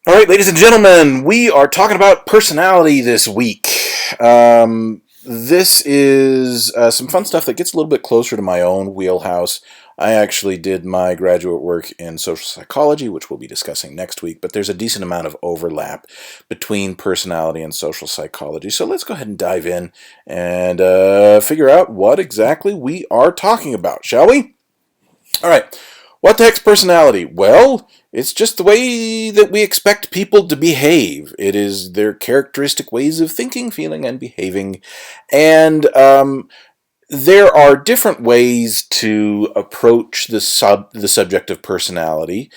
All right, ladies and gentlemen, we are talking about personality this week. This is some fun stuff that gets a little bit closer to my own wheelhouse. I actually did my graduate work in social psychology, which we'll be discussing next week, but there's a decent amount of overlap between personality and social psychology. So let's go ahead and dive in and figure out what exactly we are talking about, shall we? All right. What the heck's personality? Well, it's just the way that we expect people to behave. It is their characteristic ways of thinking, feeling, and behaving. And there are different ways to approach the subject of personality,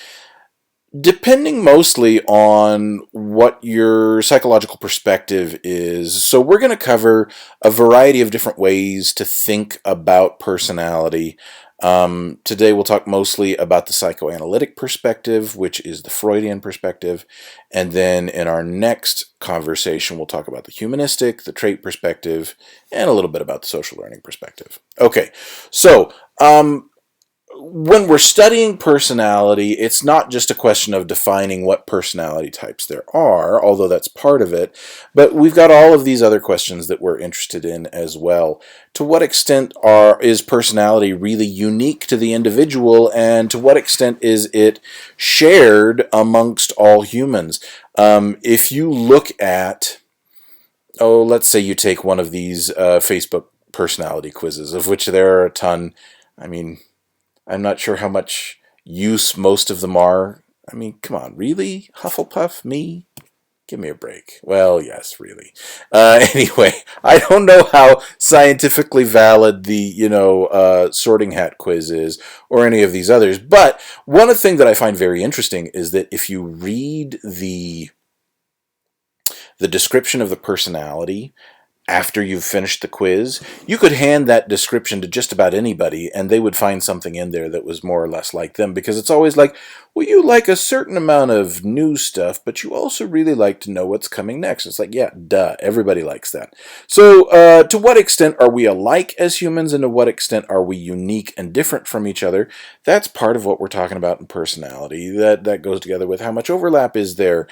depending mostly on what your psychological perspective is. So we're going to cover a variety of different ways to think about personality. Today we'll talk mostly about the psychoanalytic perspective, which is the Freudian perspective. And then in our next conversation, we'll talk about the humanistic, the trait perspective, and a little bit about the social learning perspective. Okay, so when we're studying personality, it's not just a question of defining what personality types there are, although that's part of it, but we've got all of these other questions that we're interested in as well. To what extent is personality really unique to the individual, and to what extent is it shared amongst all humans? If you look at, let's say you take one of these Facebook personality quizzes, of which there are a ton. I mean, I'm not sure how much use most of them are. I mean, come on, really? Hufflepuff? Me? Give me a break. Well, yes, really. Anyway, I don't know how scientifically valid the, sorting hat quiz is, or any of these others, but one thing that I find very interesting is that if you read the description of the personality after you've finished the quiz, you could hand that description to just about anybody and they would find something in there that was more or less like them, because it's always like, well, you like a certain amount of new stuff, but you also really like to know what's coming next. It's like, yeah, duh, everybody likes that. So to what extent are we alike as humans, and to what extent are we unique and different from each other? That's part of what we're talking about in personality. That goes together with how much overlap is there.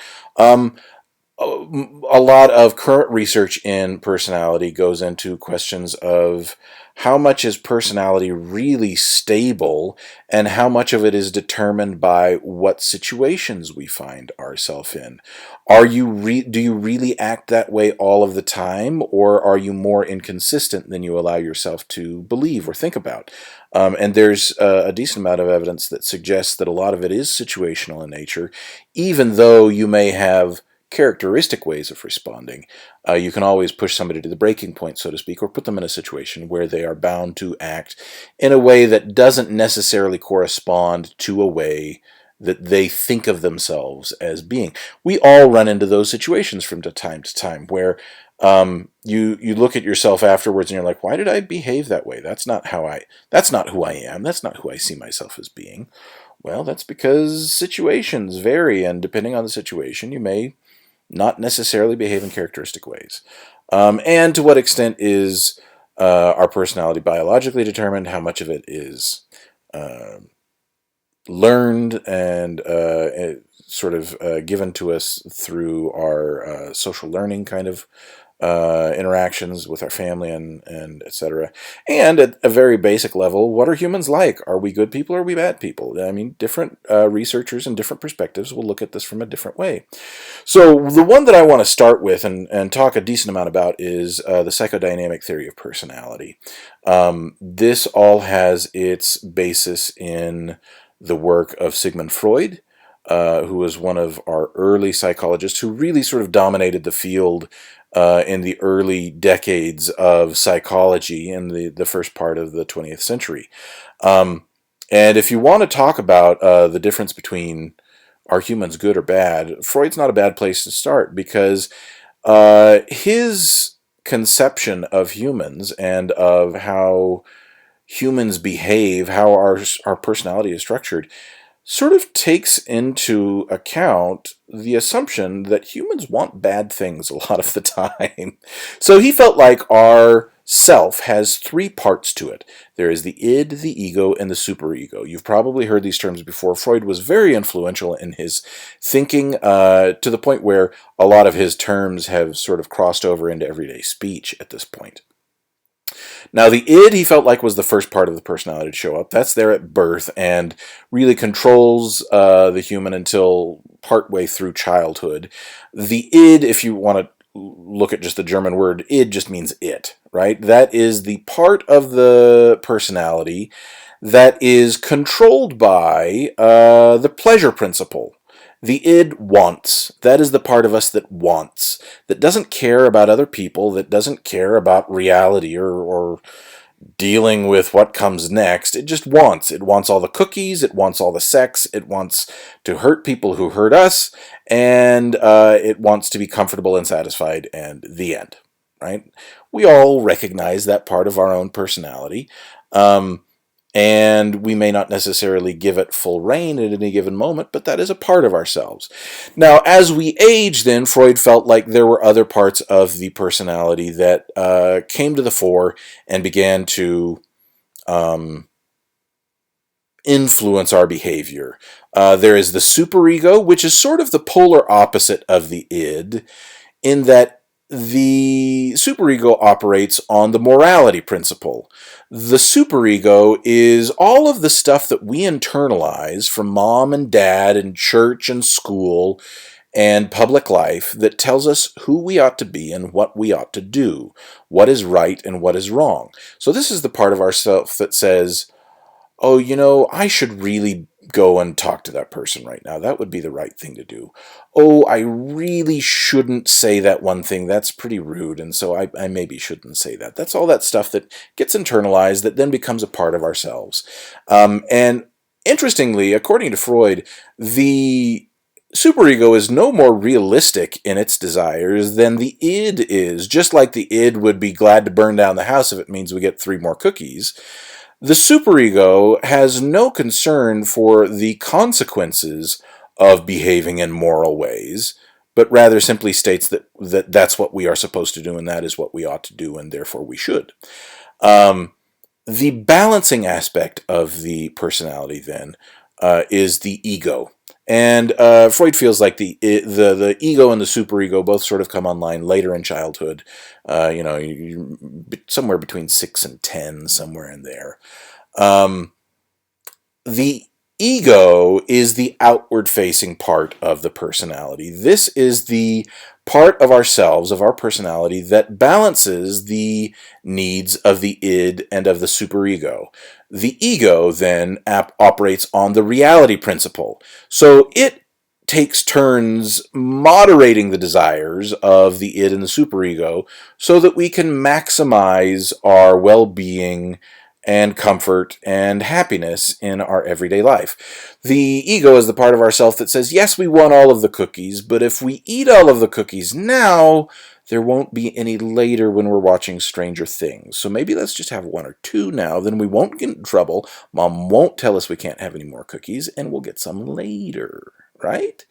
A lot of current research in personality goes into questions of how much is personality really stable, and how much of it is determined by what situations we find ourselves in. Do you really act that way all of the time, or are you more inconsistent than you allow yourself to believe or think about? And there's a decent amount of evidence that suggests that a lot of it is situational in nature, even though you may have characteristic ways of responding. You can always push somebody to the breaking point, so to speak, or put them in a situation where they are bound to act in a way that doesn't necessarily correspond to a way that they think of themselves as being. We all run into those situations from time to time where you look at yourself afterwards and you're like, why did I behave that way? That's not who I am. That's not who I see myself as being. Well, that's because situations vary, and depending on the situation, you may not necessarily behave in characteristic ways. And to what extent is our personality biologically determined? How much of it is uh, learned and sort of given to us through our social learning kind of interactions with our family and etc. And at a very basic level, what are humans like? Are we good people or are we bad people? I mean, different researchers and different perspectives will look at this from a different way. So the one that I want to start with and talk a decent amount about is the psychodynamic theory of personality. This all has its basis in the work of Sigmund Freud, who was one of our early psychologists who really sort of dominated the field in the early decades of psychology in the first part of the 20th century. And if you want to talk about the difference between are humans good or bad, Freud's not a bad place to start, because his conception of humans and of how humans behave, how our personality is structured, sort of takes into account the assumption that humans want bad things a lot of the time. So he felt like our self has three parts to it. There is the id, the ego, and the superego. You've probably heard these terms before. Freud was very influential in his thinking to the point where a lot of his terms have sort of crossed over into everyday speech at this point. Now, the id, he felt like, was the first part of the personality to show up. That's there at birth and really controls the human until partway through childhood. The id, if you want to look at just the German word, id just means it, right? That is the part of the personality that is controlled by the pleasure principle. The id wants. That is the part of us that wants, that doesn't care about other people, that doesn't care about reality or dealing with what comes next. It just wants. It wants all the cookies, it wants all the sex, it wants to hurt people who hurt us, and it wants to be comfortable and satisfied, and the end, right? We all recognize that part of our own personality. And we may not necessarily give it full rein at any given moment, but that is a part of ourselves. Now, as we age, then, Freud felt like there were other parts of the personality that came to the fore and began to influence our behavior. There is the superego, which is sort of the polar opposite of the id, in that the superego operates on the morality principle. The superego is all of the stuff that we internalize from mom and dad and church and school and public life that tells us who we ought to be and what we ought to do, what is right and what is wrong. So this is the part of ourself that says, oh, you know, I should really go and talk to that person right now. That would be the right thing to do. Oh, I really shouldn't say that one thing. That's pretty rude, and so I maybe shouldn't say that. That's all that stuff that gets internalized that then becomes a part of ourselves. And interestingly, according to Freud, the superego is no more realistic in its desires than the id is. Just like the id would be glad to burn down the house if it means we get 3 more cookies, the superego has no concern for the consequences of behaving in moral ways, but rather simply states that that's what we are supposed to do and that is what we ought to do and therefore we should. The balancing aspect of the personality then is the ego. And Freud feels like the ego and the superego both sort of come online later in childhood, somewhere between 6 and 10, somewhere in there. The ego is the outward-facing part of the personality. This is the part of ourselves, of our personality, that balances the needs of the id and of the superego. The ego then operates on the reality principle. So it takes turns moderating the desires of the id and the superego so that we can maximize our well-being and comfort and happiness in our everyday life. The ego is the part of ourself that says, yes, we want all of the cookies, but if we eat all of the cookies now, there won't be any later when we're watching Stranger Things. So maybe let's just have 1 or 2 now, then we won't get in trouble, Mom won't tell us we can't have any more cookies, and we'll get some later. Right?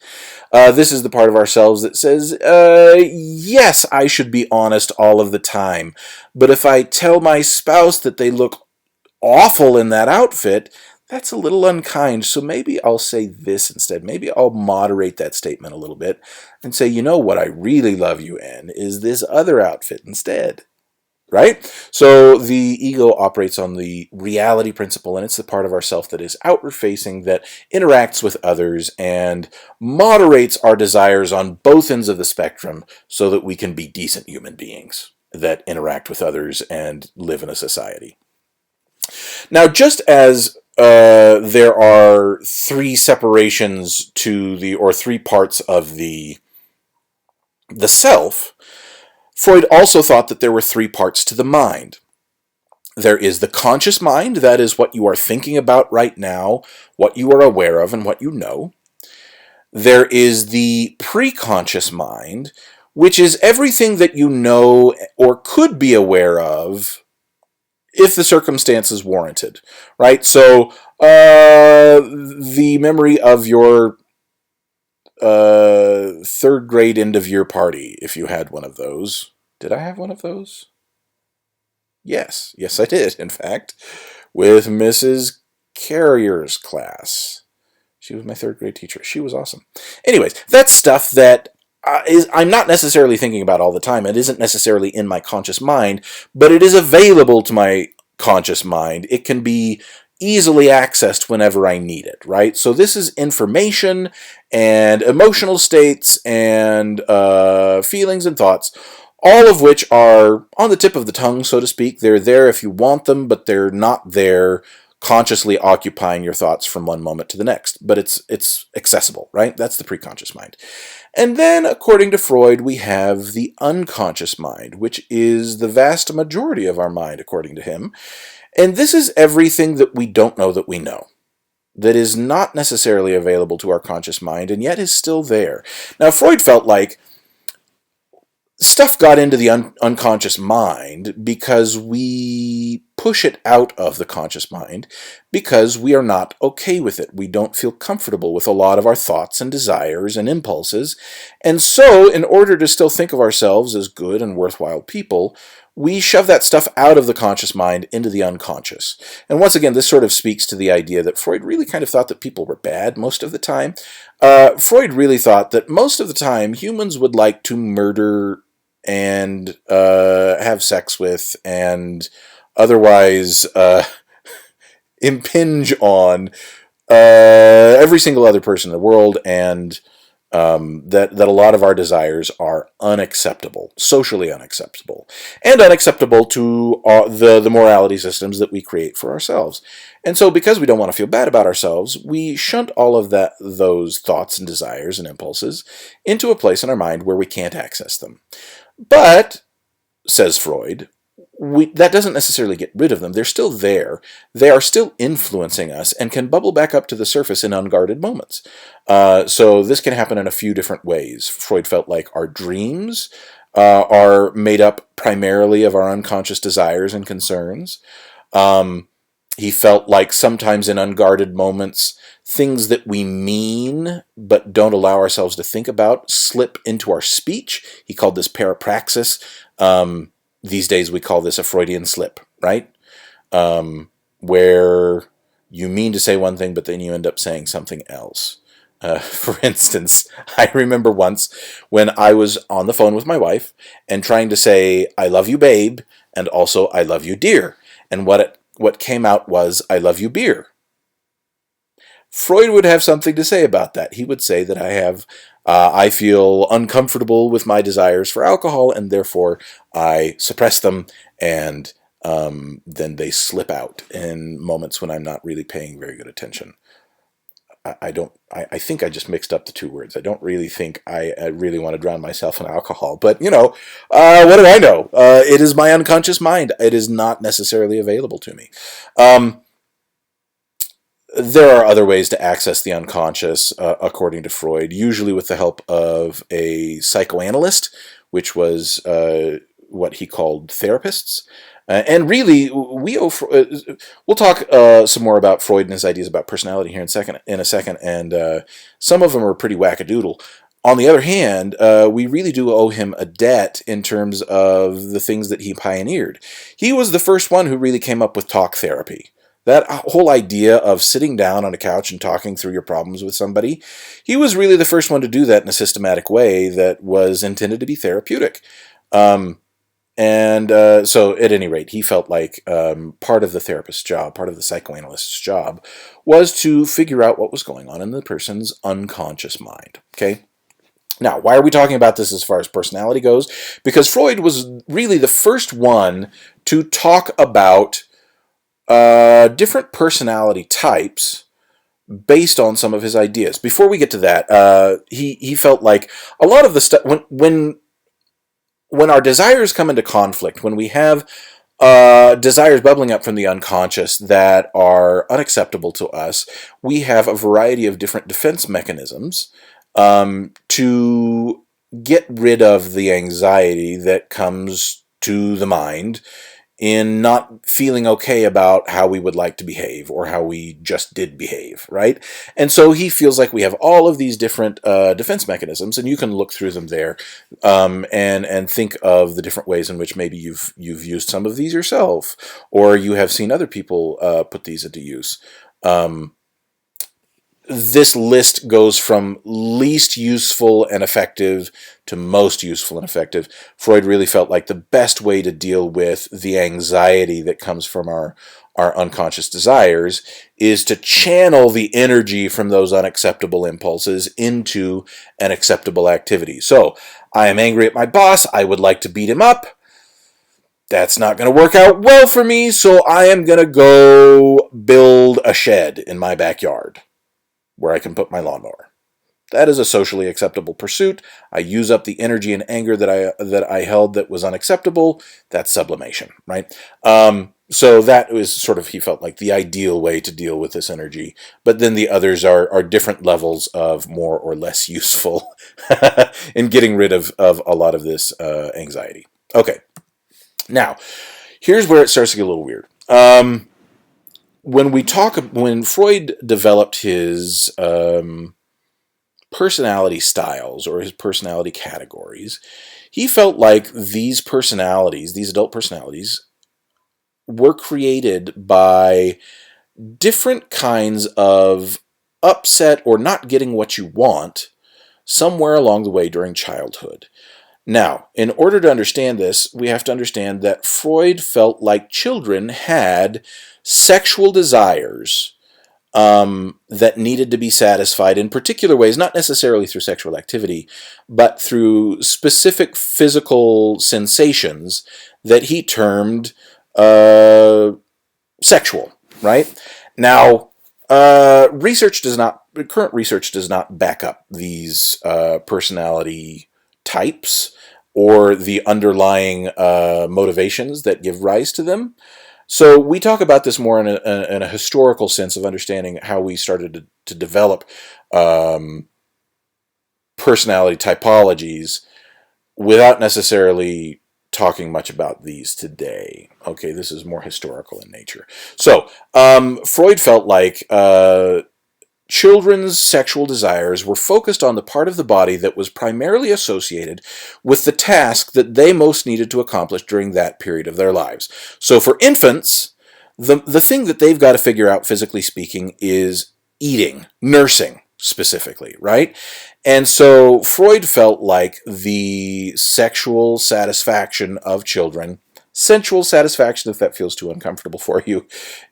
This is the part of ourselves that says, yes, I should be honest all of the time, but if I tell my spouse that they look awful in that outfit, that's a little unkind, so maybe I'll say this instead. Maybe I'll moderate that statement a little bit and say, you know what I really love you in is this other outfit instead. Right? So the ego operates on the reality principle, and it's the part of ourself that is outward-facing, that interacts with others, and moderates our desires on both ends of the spectrum so that we can be decent human beings that interact with others and live in a society. Now, just as there are 3 separations or 3 parts of the self, Freud also thought that there were 3 parts to the mind. There is the conscious mind, that is what you are thinking about right now, what you are aware of, and what you know. There is the preconscious mind, which is everything that you know or could be aware of if the circumstances warranted, right? So the memory of your 3rd grade end of year party, if you had one of those. Did I have one of those? Yes, yes, I did, in fact, with Mrs. Carrier's class. She was my third grade teacher. She was awesome. Anyways, that's stuff that I'm not necessarily thinking about all the time. It isn't necessarily in my conscious mind, but it is available to my conscious mind. It can be easily accessed whenever I need it, right? So this is information and emotional states and feelings and thoughts, all of which are on the tip of the tongue, so to speak. They're there if you want them, but they're not there consciously occupying your thoughts from one moment to the next. But it's accessible, right? That's the preconscious mind. And then, according to Freud, we have the unconscious mind, which is the vast majority of our mind, according to him. And this is everything that we don't know that we know, that is not necessarily available to our conscious mind, and yet is still there. Now, Freud felt like stuff got into the unconscious mind because we push it out of the conscious mind because we are not okay with it. We don't feel comfortable with a lot of our thoughts and desires and impulses. And so, in order to still think of ourselves as good and worthwhile people, we shove that stuff out of the conscious mind into the unconscious. And once again, this sort of speaks to the idea that Freud really kind of thought that people were bad most of the time. Freud really thought that most of the time humans would like to murder and have sex with and otherwise impinge on every single other person in the world, and that a lot of our desires are unacceptable, socially unacceptable, and unacceptable to the morality systems that we create for ourselves. And so, because we don't want to feel bad about ourselves, we shunt all of those thoughts and desires and impulses into a place in our mind where we can't access them. But, says Freud, that doesn't necessarily get rid of them. They're still there. They are still influencing us and can bubble back up to the surface in unguarded moments. So this can happen in a few different ways. Freud felt like our dreams are made up primarily of our unconscious desires and concerns. He felt like sometimes in unguarded moments, things that we mean but don't allow ourselves to think about slip into our speech. He called this parapraxis. These days we call this a Freudian slip, right? Where you mean to say one thing, but then you end up saying something else. For instance, I remember once when I was on the phone with my wife and trying to say, "I love you, babe," and also, "I love you, dear." And what came out was, "I love you, beer." Freud would have something to say about that. He would say that I feel uncomfortable with my desires for alcohol, and therefore I suppress them, and then they slip out in moments when I'm not really paying very good attention. I think I just mixed up the two words. I don't really think I really want to drown myself in alcohol, but what do I know? It is my unconscious mind. It is not necessarily available to me. There are other ways to access the unconscious, according to Freud, usually with the help of a psychoanalyst, which was what he called therapists. And really, we'll talk some more about Freud and his ideas about personality here in a second, and some of them are pretty wackadoodle. On the other hand, we really do owe him a debt in terms of the things that he pioneered. He was the first one who really came up with talk therapy. That whole idea of sitting down on a couch and talking through your problems with somebody, he was really the first one to do that in a systematic way that was intended to be therapeutic. So at any rate, he felt like part of the therapist's job, part of the psychoanalyst's job, was to figure out what was going on in the person's unconscious mind. Okay? Now, why are we talking about this as far as personality goes? Because Freud was really the first one to talk about different personality types based on some of his ideas. Before we get to that, he felt like a lot of the stuff when our desires come into conflict, when we have desires bubbling up from the unconscious that are unacceptable to us, we have a variety of different defense mechanisms to get rid of the anxiety that comes to the mind in not feeling okay about how we would like to behave or how we just did behave, right? And so he feels like we have all of these different defense mechanisms, and you can look through them there, and think of the different ways in which maybe you've used some of these yourself, or you have seen other people put these into use. This list goes from least useful and effective to most useful and effective. Freud really felt like the best way to deal with the anxiety that comes from our unconscious desires is to channel the energy from those unacceptable impulses into an acceptable activity. So, I am angry at my boss. I would like to beat him up. That's not going to work out well for me, so I am going to go build a shed in my backyard where I can put my lawnmower. That is a socially acceptable pursuit. I use up the energy and anger that I held that was unacceptable. That's sublimation, right? So that was sort of, he felt like, the ideal way to deal with this energy. But then the others are different levels of more or less useful in getting rid of a lot of this anxiety. Okay, now here's where it starts to get a little weird. When Freud developed his personality styles or his personality categories, he felt like these adult personalities, were created by different kinds of upset or not getting what you want somewhere along the way during childhood. Now, in order to understand this, we have to understand that Freud felt like children had sexual desires that needed to be satisfied in particular ways, not necessarily through sexual activity, but through specific physical sensations that he termed sexual, right? Now, current research does not back up these personality types or the underlying motivations that give rise to them. So we talk about this more in a historical sense of understanding how we started to develop personality typologies without necessarily talking much about these today. Okay, this is more historical in nature. So Freud felt like children's sexual desires were focused on the part of the body that was primarily associated with the task that they most needed to accomplish during that period of their lives. So for infants, the thing that they've got to figure out, physically speaking, is eating, nursing specifically, right? And so Freud felt like the sexual satisfaction of children, sensual satisfaction, if that feels too uncomfortable for you,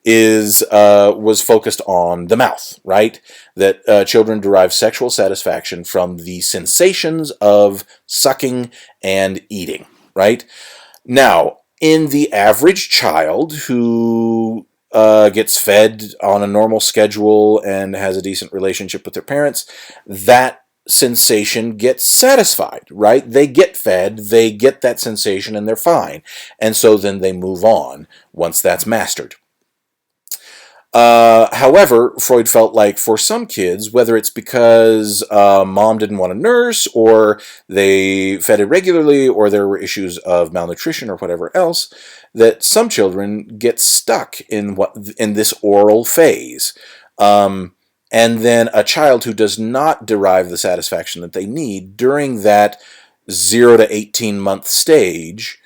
was focused on the mouth, right? That children derive sexual satisfaction from the sensations of sucking and eating, right? Now, in the average child who gets fed on a normal schedule and has a decent relationship with their parents, that sensation gets satisfied, right? They get fed, they get that sensation, and they're fine. And so then they move on once that's mastered. However, Freud felt like for some kids, whether it's because mom didn't want to nurse, or they fed irregularly, or there were issues of malnutrition or whatever else, that some children get stuck in this oral phase. And then a child who does not derive the satisfaction that they need during that 0 to 18-month stage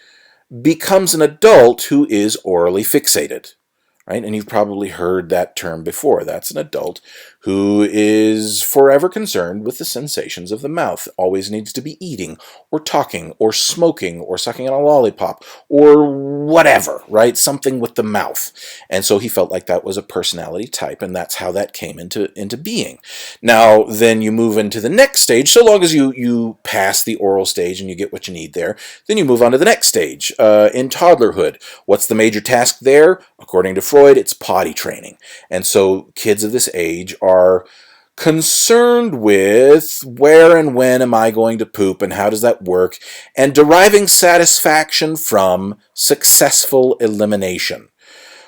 becomes an adult who is orally fixated. Right? And you've probably heard that term before. That's an adult who is forever concerned with the sensations of the mouth, always needs to be eating or talking or smoking or sucking on a lollipop or whatever, right? Something with the mouth. And so he felt like that was a personality type, and that's how that came into being. Now, then you move into the next stage. So long as you pass the oral stage and you get what you need there, then you move on to the next stage. In toddlerhood, what's the major task there? According to Freud, it's potty training. And so kids of this age are concerned with where and when am I going to poop and how does that work, and deriving satisfaction from successful elimination.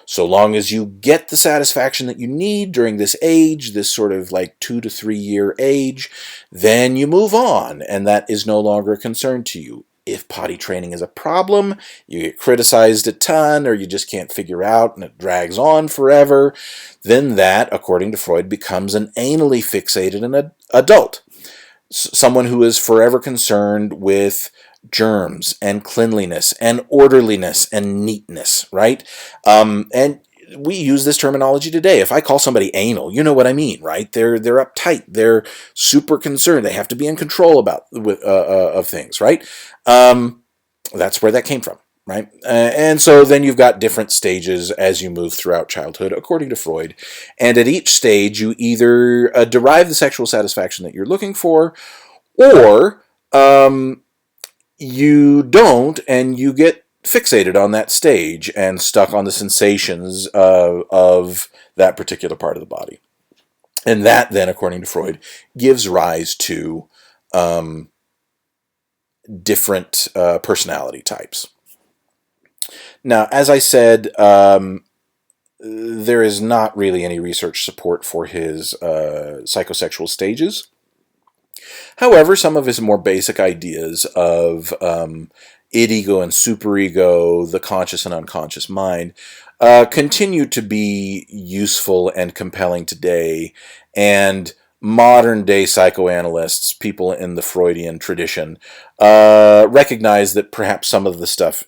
So long as you get the satisfaction that you need during this age, this sort of like 2 to 3 year age, then you move on, and that is no longer a concern to you. If potty training is a problem, you get criticized a ton, or you just can't figure out and it drags on forever, then that, according to Freud, becomes an anally fixated adult. Someone who is forever concerned with germs and cleanliness and orderliness and neatness, right? And we use this terminology today. If I call somebody anal, you know what I mean, right? They're uptight. They're super concerned. They have to be in control of things, right? That's where that came from, right? And so then you've got different stages as you move throughout childhood, according to Freud. And at each stage, you either derive the sexual satisfaction that you're looking for, or you don't, and you get fixated on that stage and stuck on the sensations of that particular part of the body. And that then, according to Freud, gives rise to different personality types. Now, as I said, there is not really any research support for his psychosexual stages. However, some of his more basic ideas of id, ego, and superego, the conscious and unconscious mind, continue to be useful and compelling today, and modern-day psychoanalysts, people in the Freudian tradition, recognize that perhaps some of the stuff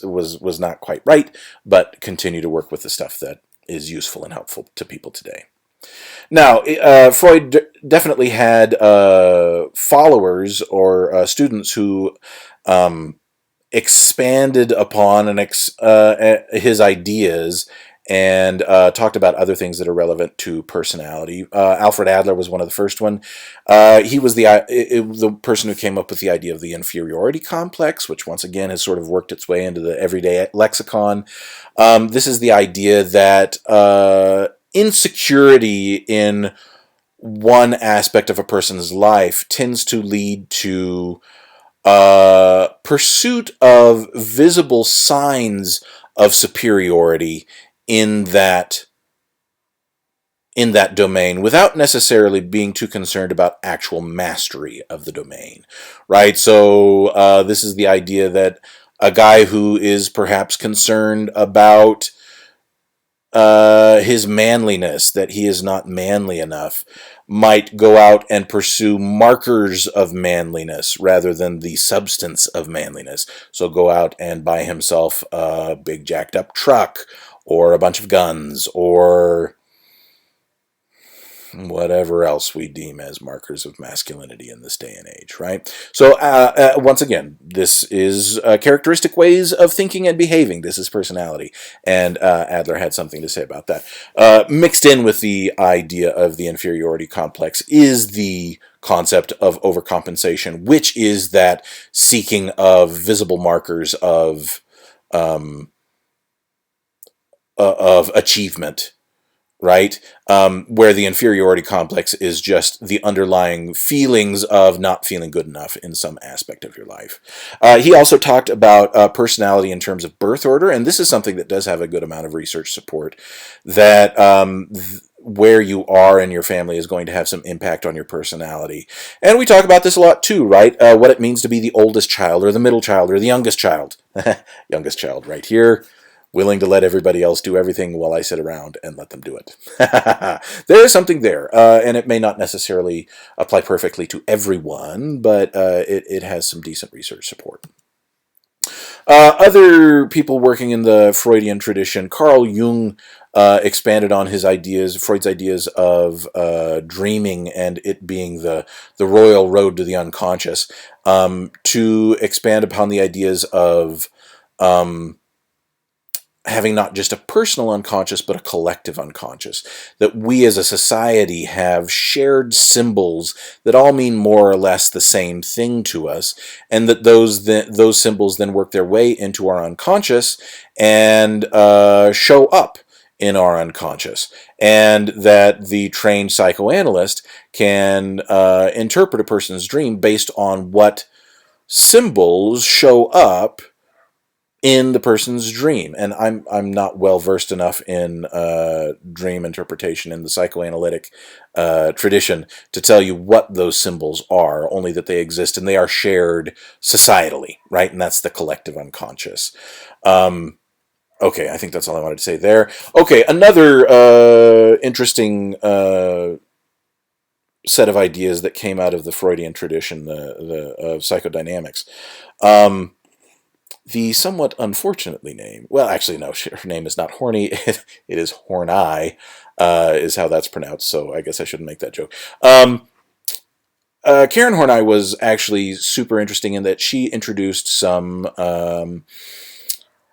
was not quite right, but continue to work with the stuff that is useful and helpful to people today. Now, Freud definitely had followers or students who expanded upon his ideas and talked about other things that are relevant to personality. Alfred Adler was one of the first one. He was the person who came up with the idea of the inferiority complex, which once again has sort of worked its way into the everyday lexicon. This is the idea that insecurity in one aspect of a person's life tends to lead to pursuit of visible signs of superiority in that domain, without necessarily being too concerned about actual mastery of the domain, right? So this is the idea that a guy who is perhaps concerned about his manliness, that he is not manly enough, might go out and pursue markers of manliness rather than the substance of manliness. So go out and buy himself a big jacked up truck, or a bunch of guns, or whatever else we deem as markers of masculinity in this day and age, right? So once again, this is characteristic ways of thinking and behaving. This is personality, and Adler had something to say about that. Mixed in with the idea of the inferiority complex is the concept of overcompensation, which is that seeking of visible markers of achievement, right? Where the inferiority complex is just the underlying feelings of not feeling good enough in some aspect of your life. He also talked about personality in terms of birth order, and this is something that does have a good amount of research support, that where you are in your family is going to have some impact on your personality. And we talk about this a lot too, right? What it means to be the oldest child, or the middle child, or the youngest child. Youngest child right here. Willing to let everybody else do everything while I sit around and let them do it. There is something there, and it may not necessarily apply perfectly to everyone, but it has some decent research support. Other people working in the Freudian tradition, Carl Jung expanded on Freud's ideas of dreaming and it being the royal road to the unconscious, to expand upon the ideas of having not just a personal unconscious, but a collective unconscious. That we as a society have shared symbols that all mean more or less the same thing to us, and that those symbols then work their way into our unconscious and show up in our unconscious. And that the trained psychoanalyst can interpret a person's dream based on what symbols show up in the person's dream. And I'm not well versed enough in dream interpretation in the psychoanalytic tradition to tell you what those symbols are, only that they exist and they are shared societally, right? And that's the collective unconscious. Okay, I think that's all I wanted to say there. Okay, another interesting set of ideas that came out of the Freudian tradition, the of psychodynamics. The somewhat unfortunately named, well, actually, no, her name is not Horny. It is Horney, is how that's pronounced. So I guess I shouldn't make that joke. Karen Horney was actually super interesting in that she introduced some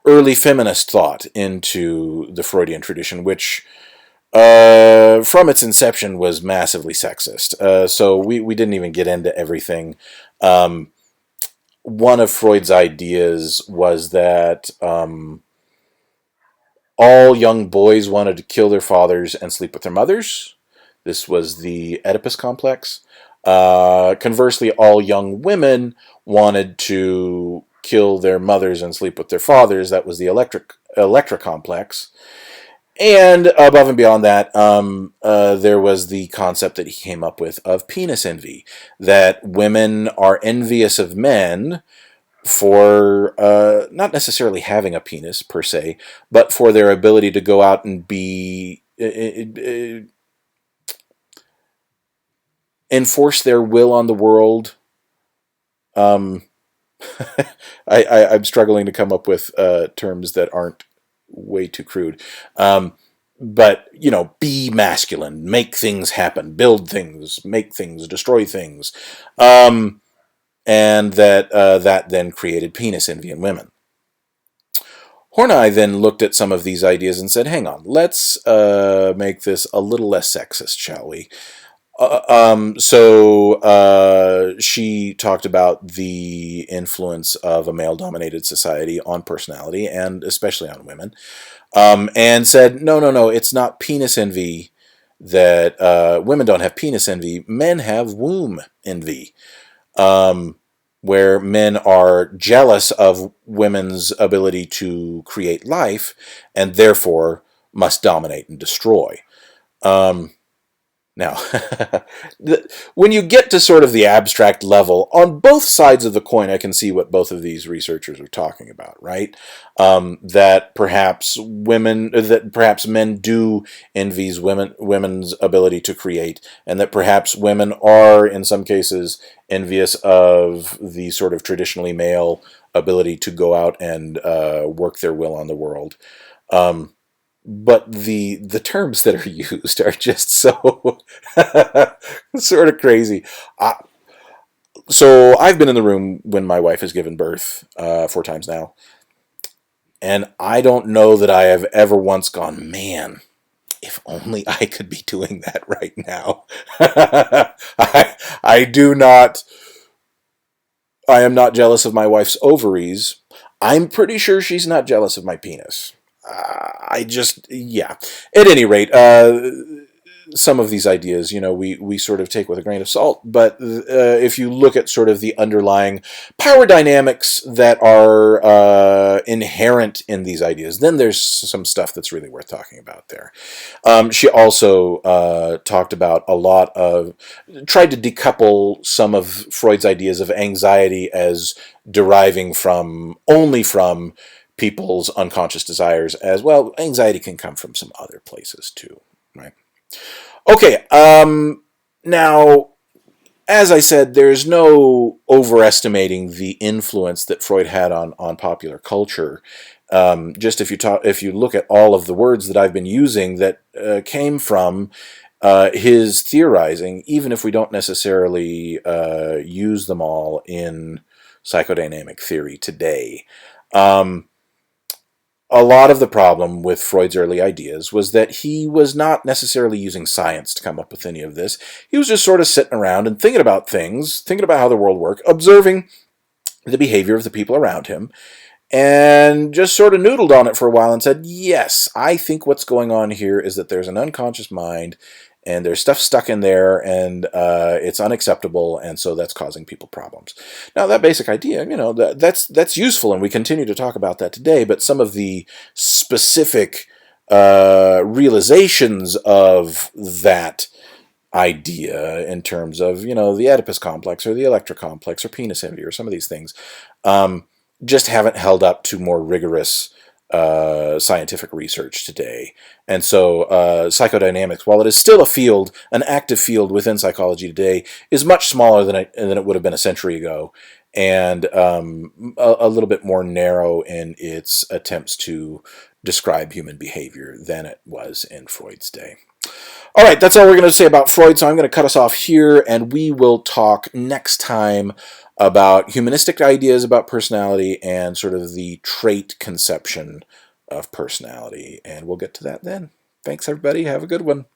early feminist thought into the Freudian tradition, which from its inception was massively sexist. So we didn't even get into everything. One of Freud's ideas was that all young boys wanted to kill their fathers and sleep with their mothers. This was the Oedipus complex. Conversely, all young women wanted to kill their mothers and sleep with their fathers. That was the Electra complex. And above and beyond that, there was the concept that he came up with of penis envy, that women are envious of men for not necessarily having a penis per se, but for their ability to go out and be enforce their will on the world. I'm struggling to come up with terms that aren't way too crude. But, be masculine, make things happen, build things, make things, destroy things. And that then created penis envy in women. Horney then looked at some of these ideas and said, hang on, let's make this a little less sexist, shall we? So she talked about the influence of a male-dominated society on personality, and especially on women, and said, no, it's not penis envy that women don't have penis envy. Men have womb envy, where men are jealous of women's ability to create life and therefore must dominate and destroy. Now, when you get to sort of the abstract level, on both sides of the coin, I can see what both of these researchers are talking about, right? That perhaps men do envy women's ability to create, and that perhaps women are, in some cases, envious of the sort of traditionally male ability to go out and work their will on the world. But the terms that are used are just so sort of crazy. So I've been in the room when my wife has given birth 4 times now, and I don't know that I have ever once gone, man, if only I could be doing that right now. I do not. I am not jealous of my wife's ovaries. I'm pretty sure she's not jealous of my penis. Yeah. At any rate, some of these ideas, we sort of take with a grain of salt. But if you look at sort of the underlying power dynamics that are inherent in these ideas, then there's some stuff that's really worth talking about there. She also talked about tried to decouple some of Freud's ideas of anxiety as deriving only from people's unconscious desires, as well. Anxiety can come from some other places too, right? Okay, now, as I said, there's no overestimating the influence that Freud had on popular culture. Just if you look at all of the words that I've been using that came from his theorizing, even if we don't necessarily use them all in psychodynamic theory today. A lot of the problem with Freud's early ideas was that he was not necessarily using science to come up with any of this. He was just sort of sitting around and thinking about things, thinking about how the world worked, observing the behavior of the people around him, and just sort of noodled on it for a while and said, yes, I think what's going on here is that there's an unconscious mind, and there's stuff stuck in there, and it's unacceptable, and so that's causing people problems. Now, that basic idea, that's useful, and we continue to talk about that today, but some of the specific realizations of that idea in terms of, the Oedipus complex or the Electra complex or penis envy or some of these things, just haven't held up to more rigorous scientific research today. And so psychodynamics, while it is still a field, an active field within psychology today, is much smaller than it would have been a century ago, and a little bit more narrow in its attempts to describe human behavior than it was in Freud's day. All right, that's all we're going to say about Freud, so I'm going to cut us off here, and we will talk next time about humanistic ideas about personality and sort of the trait conception of personality, and we'll get to that then. Thanks, everybody. Have a good one.